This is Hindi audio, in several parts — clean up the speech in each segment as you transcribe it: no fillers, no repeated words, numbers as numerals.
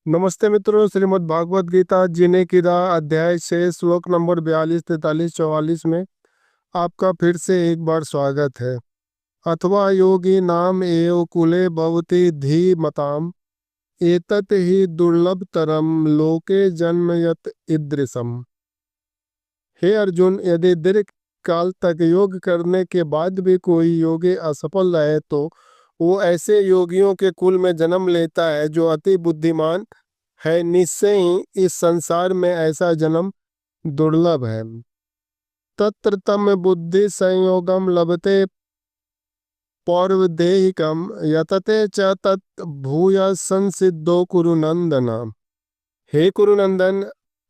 नमस्ते मित्रों, श्रीमद् भागवत गीता जीने की राह अध्याय से श्लोक नंबर 42, 43, 44 में आपका फिर से एक बार स्वागत है। अथवा योगी नाम एव कुले भवति धीमताम एतत् ही दुर्लभतरम लोके जन्मयत ईदृशम। हे अर्जुन, यदि दीर्घ काल तक योग करने के बाद भी कोई योगी असफल रहे तो वो ऐसे योगियों के कुल में जन्म लेता है जो अति बुद्धिमान है। निश्चय ही इस संसार में ऐसा जन्म दुर्लभ है। तत्र तम बुद्धि संयोगम लभते पौर्वदेहिकम यतते च तत् भूय संसिद्धो कुरुनंदन। हे कुरुनंदन,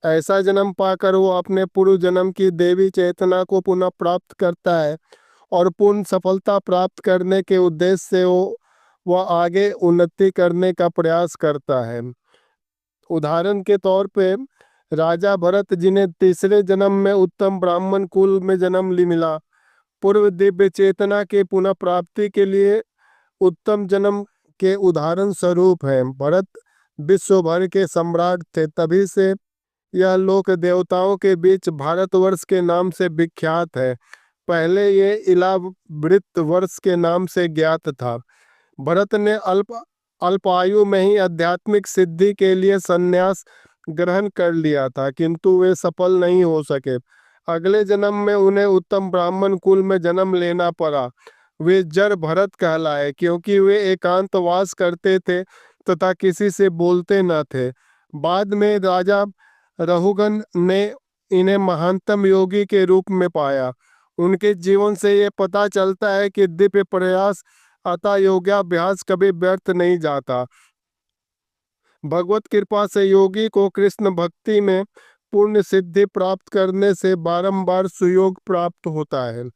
ऐसा जन्म पाकर वो अपने पूर्व जन्म की देवी चेतना को पुनः प्राप्त करता है और पूर्ण सफलता प्राप्त करने के उद्देश्य से वह आगे उन्नति करने का प्रयास करता है। उदाहरण के तौर पे राजा भरत, जिन्हें तीसरे जन्म में उत्तम ब्राह्मण कुल में जन्म मिला, पूर्व दिव्य चेतना के पुनः प्राप्ति के लिए उत्तम जन्म के उदाहरण स्वरूप है। भरत विश्व भर के सम्राट थे, तभी से यह लोक देवताओं के बीच भारतवर्ष के नाम से विख्यात है। पहले ये इलावृत वर्ष के नाम से ज्ञात था। भरत ने अल्प आयु में ही आध्यात्मिक सिद्धि के लिए संन्यास ग्रहण कर लिया था, किंतु वे सफल नहीं हो सके। अगले जन्म में उन्हें उत्तम ब्राह्मण कुल में जन्म लेना पड़ा। वे जड़ भरत कहलाए, क्योंकि वे एकांतवास करते थे तथा किसी से बोलते न थे। बाद में राजा रहुगन ने इन्हें महानतम योगी के रूप में पाया। उनके जीवन से ये पता चलता है कि दिव्य प्रयास अतः योगाभ्यास कभी व्यर्थ नहीं जाता। भगवत कृपा से योगी को कृष्ण भक्ति में पूर्ण सिद्धि प्राप्त करने से बारंबार सुयोग प्राप्त होता है।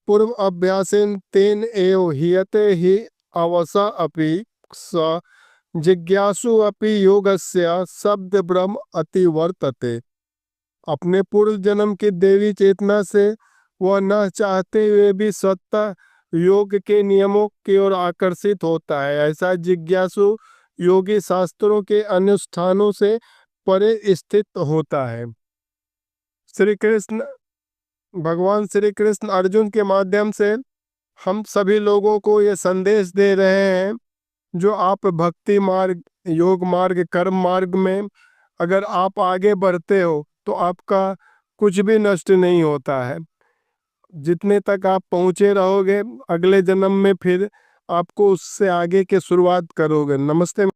पूर्व अभ्यासेन तेन एव हियते ही अवसा अपि स जिज्ञासु अपि योगस्य शब्द ब्रह्म अतिवर्तते। अपने पूर्व जन्म की देवी चेतना से वह न चाहते हुए भी स्वतः योग के नियमों की ओर आकर्षित होता है। ऐसा जिज्ञासु योगी शास्त्रों के अनुष्ठानों से परे स्थित होता है। भगवान श्री कृष्ण अर्जुन के माध्यम से हम सभी लोगों को ये संदेश दे रहे हैं, जो आप भक्ति मार्ग, योग मार्ग, कर्म मार्ग में अगर आप आगे बढ़ते हो तो आपका कुछ भी नष्ट नहीं होता है। जितने तक आप पहुंचे रहोगे, अगले जन्म में फिर आपको उससे आगे की शुरुआत करोगे। नमस्ते।